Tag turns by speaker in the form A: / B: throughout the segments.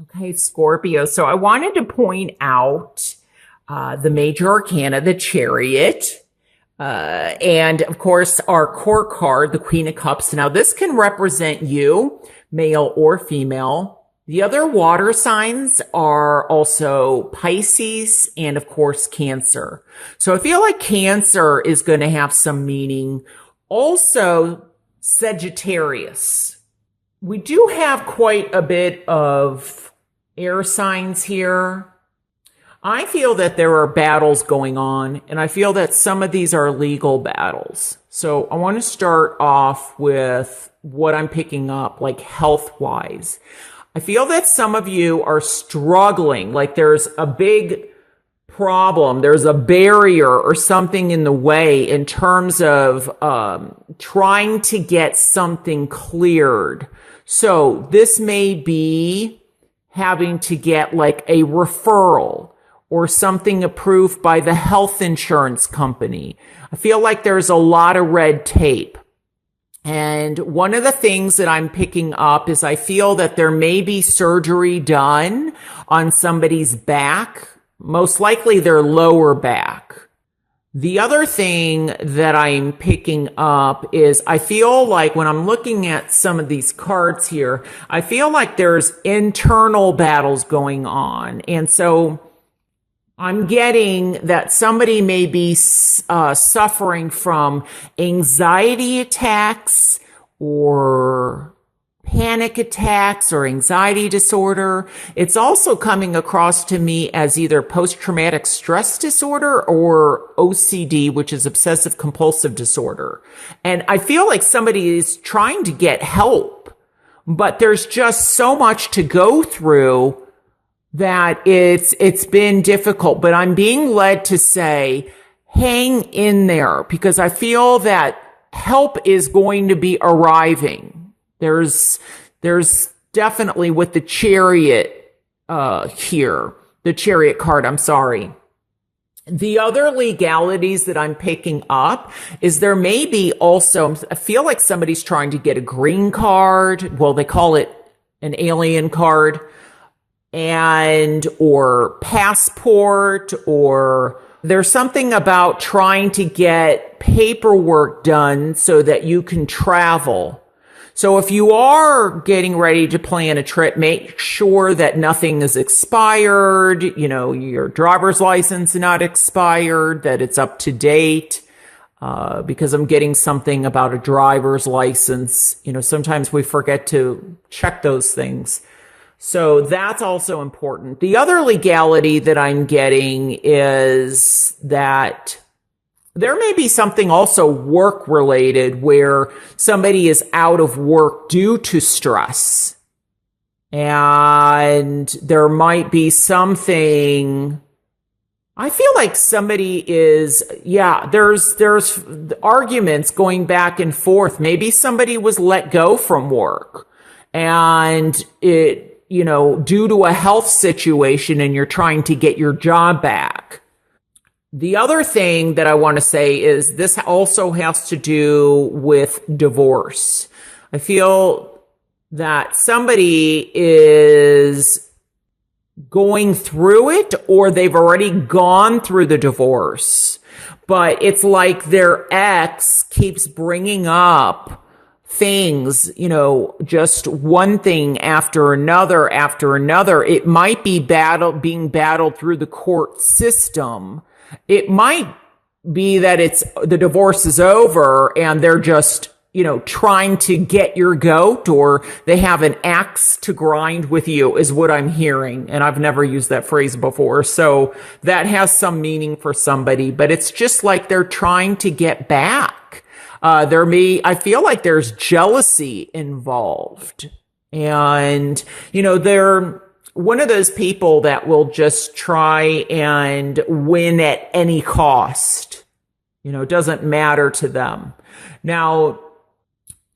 A: Okay, Scorpio. So I wanted to point out the major arcana, the Chariot, and of course our core card, the Queen of Cups. Now this can represent you, male or female. The other water signs are also Pisces and of course Cancer. So I feel like Cancer is going to have some meaning. Also Sagittarius. We do have quite a bit of air signs here. I feel that there are battles going on, and I feel that some of these are legal battles. So I want to start off with what I'm picking up, like health-wise. I feel that some of you are struggling, like there's a big problem, there's a barrier or something in the way in terms of trying to get something cleared. So this may be having to get like a referral or something approved by the health insurance company. I feel like there's a lot of red tape. And one of the things that I'm picking up is I feel that there may be surgery done on somebody's back, most likely their lower back. The other thing that I'm picking up is I feel like when I'm looking at some of these cards here, I feel like there's internal battles going on. And so I'm getting that somebody may be suffering from anxiety attacks or panic attacks or anxiety disorder. It's also coming across to me as either post-traumatic stress disorder or OCD, which is obsessive compulsive disorder. And I feel like somebody is trying to get help, but there's just so much to go through that it's been difficult. But I'm being led to say, hang in there, because I feel that help is going to be arriving. There's definitely with the Chariot here, the Chariot card, I'm sorry. The other legalities that I'm picking up is there may be also, I feel like somebody's trying to get a green card. Well, they call it an alien card, and or passport, or there's something about trying to get paperwork done so that you can travel. So if you are getting ready to plan a trip, make sure that nothing is expired, you know, your driver's license not expired, that it's up to date, because I'm getting something about a driver's license. You know, sometimes we forget to check those things. So that's also important. The other legality that I'm getting is that there may be something also work related where somebody is out of work due to stress. And there might be something, I feel like somebody is, there's arguments going back and forth. Maybe somebody was let go from work and it, you know, due to a health situation, and you're trying to get your job back. The other thing that I want to say is this also has to do with divorce. I feel that somebody is going through it, or they've already gone through the divorce, but it's like their ex keeps bringing up things, you know, just one thing after another after another. It might be being battled through the court system. It might be that the divorce is over and they're just, you know, trying to get your goat, or they have an axe to grind with you, is what I'm hearing. And I've never used that phrase before. So that has some meaning for somebody, but it's just like they're trying to get back. I feel like there's jealousy involved, and, you know, they're one of those people that will just try and win at any cost. You know, it doesn't matter to them. Now,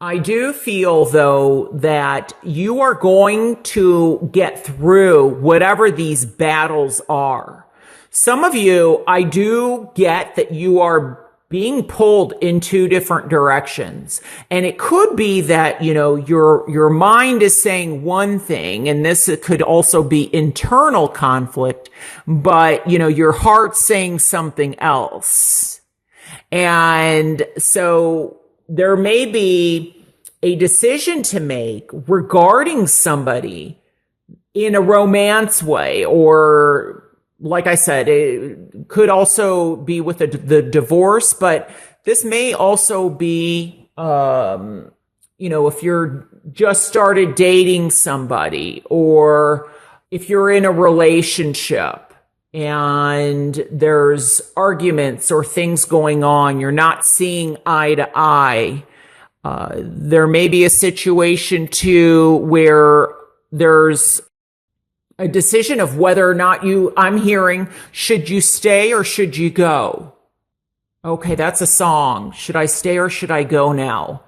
A: I do feel, though, that you are going to get through whatever these battles are. Some of you, I do get that you are being pulled in two different directions. And it could be that, your mind is saying one thing, and this could also be internal conflict, but, your heart's saying something else. And so there may be a decision to make regarding somebody in a romance way, or like I said, it could also be with the divorce, but this may also be, if you're just started dating somebody, or if you're in a relationship and there's arguments or things going on, you're not seeing eye to eye. There may be a situation too where there's a decision of whether or not I'm hearing, should you stay or should you go? Okay, that's a song. Should I stay or should I go now?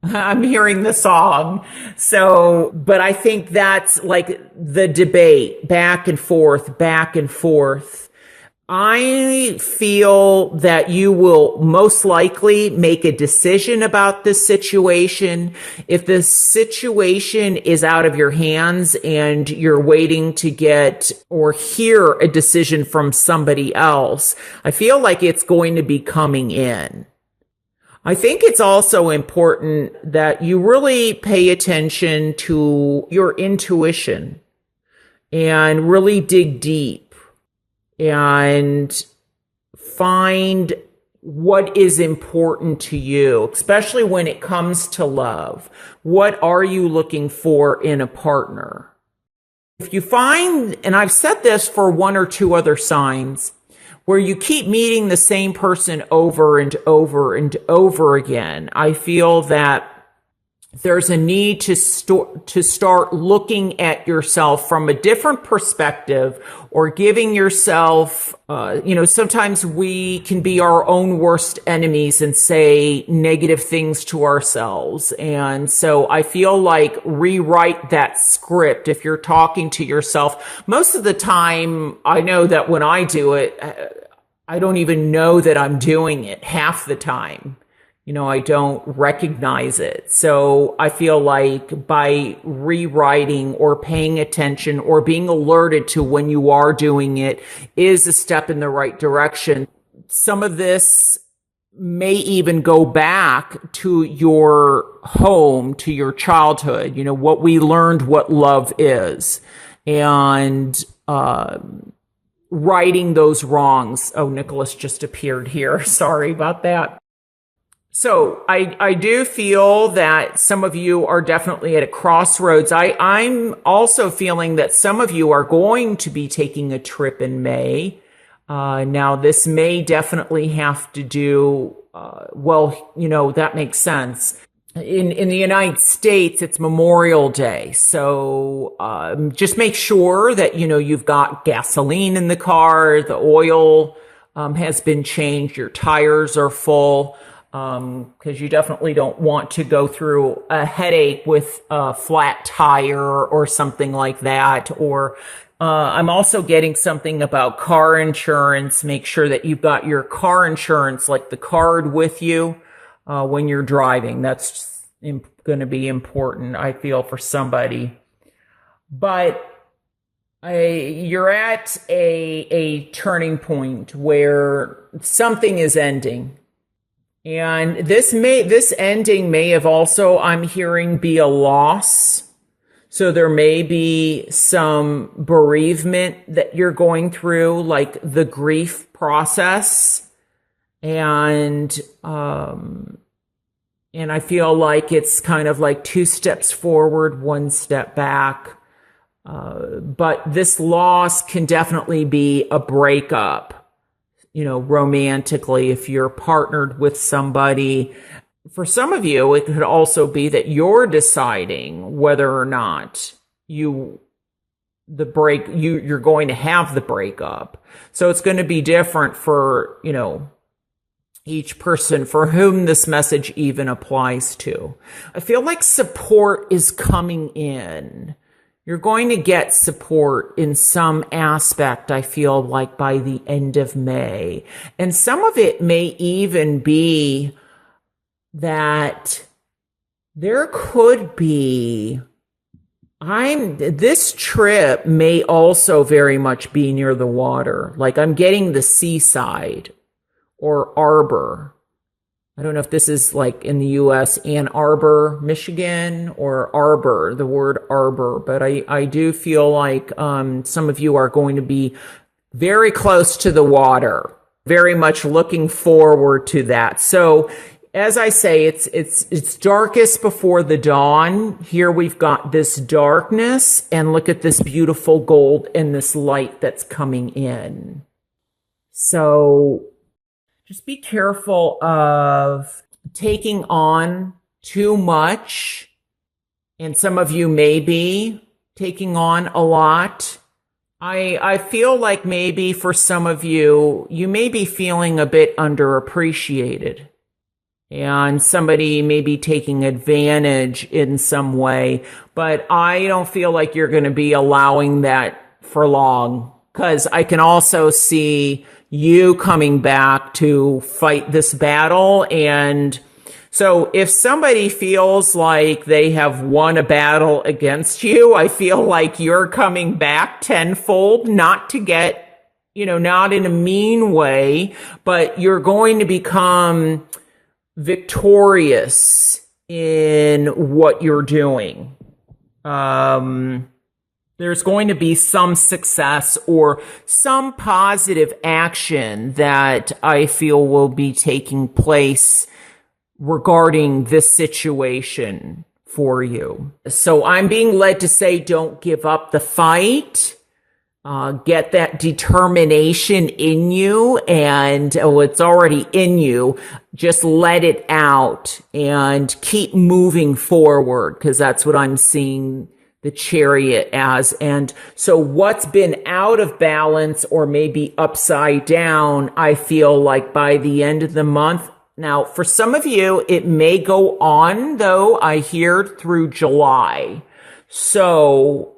A: I'm hearing the song. So, but I think that's like the debate, back and forth, back and forth. I feel that you will most likely make a decision about this situation. If the situation is out of your hands and you're waiting to get or hear a decision from somebody else, I feel like it's going to be coming in. I think it's also important that you really pay attention to your intuition and really dig deep and find what is important to you, especially when it comes to love. What are you looking for in a partner? If you find, and I've said this for one or two other signs, where you keep meeting the same person over and over and over again, I feel that there's a need to start looking at yourself from a different perspective, or giving yourself, sometimes we can be our own worst enemies and say negative things to ourselves. And so I feel like rewrite that script. If you're talking to yourself, most of the time, I know that when I do it, I don't even know that I'm doing it half the time. I don't recognize it. So I feel like by rewriting or paying attention or being alerted to when you are doing it is a step in the right direction. Some of this may even go back to your home, to your childhood, what we learned what love is, and righting those wrongs. Oh, Nicholas just appeared here. Sorry about that. So I do feel that some of you are definitely at a crossroads. I'm also feeling that some of you are going to be taking a trip in May. Now this may definitely have to do, that makes sense. In the United States, it's Memorial Day. So, just make sure that, you've got gasoline in the car, the oil, has been changed, your tires are full. Because you definitely don't want to go through a headache with a flat tire or something like that. Or I'm also getting something about car insurance. Make sure that you've got your car insurance, like the card, with you when you're driving. That's going to be important, I feel, for somebody. But you're at a turning point where something is ending. And this ending may have also, I'm hearing, be a loss. So there may be some bereavement that you're going through, like the grief process. And I feel like it's kind of like 2 steps forward, 1 step back. But this loss can definitely be a breakup. Romantically, if you're partnered with somebody. For some of you, it could also be that you're deciding whether or not you're going to have the breakup. So it's going to be different for, each person for whom this message even applies to. I feel like support is coming in. You're going to get support in some aspect, I feel like, by the end of May. And some of it may even be that there could be, this trip may also very much be near the water. Like I'm getting the seaside or Arbor. I don't know if this is like in the US, Ann Arbor, Michigan, or Arbor, the word Arbor, but I do feel like some of you are going to be very close to the water, very much looking forward to that. So as I say, it's darkest before the dawn. Here we've got this darkness, and look at this beautiful gold and this light that's coming in. So just be careful of taking on too much. And some of you may be taking on a lot. I feel like maybe for some of you, you may be feeling a bit underappreciated. And somebody may be taking advantage in some way. But I don't feel like you're going to be allowing that for long. Because I can also see you coming back to fight this battle. And so if somebody feels like they have won a battle against you, I feel like you're coming back tenfold, not to get, not in a mean way, but you're going to become victorious in what you're doing. There's going to be some success or some positive action that I feel will be taking place regarding this situation for you. So I'm being led to say, don't give up the fight. Get that determination in you, and it's already in you. Just let it out and keep moving forward, because that's what I'm seeing the Chariot as. And so what's been out of balance or maybe upside down, I feel like by the end of the month. Now, for some of you, it may go on, though, I hear through July. So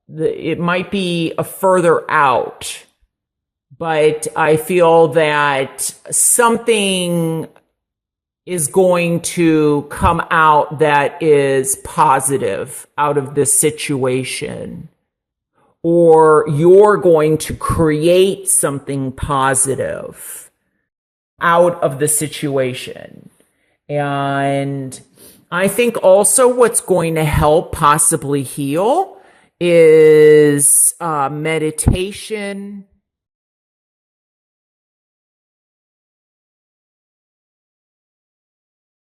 A: it might be a further out. But I feel that something is going to come out that is positive out of this situation. Or you're going to create something positive out of the situation. And I think also what's going to help possibly heal is meditation,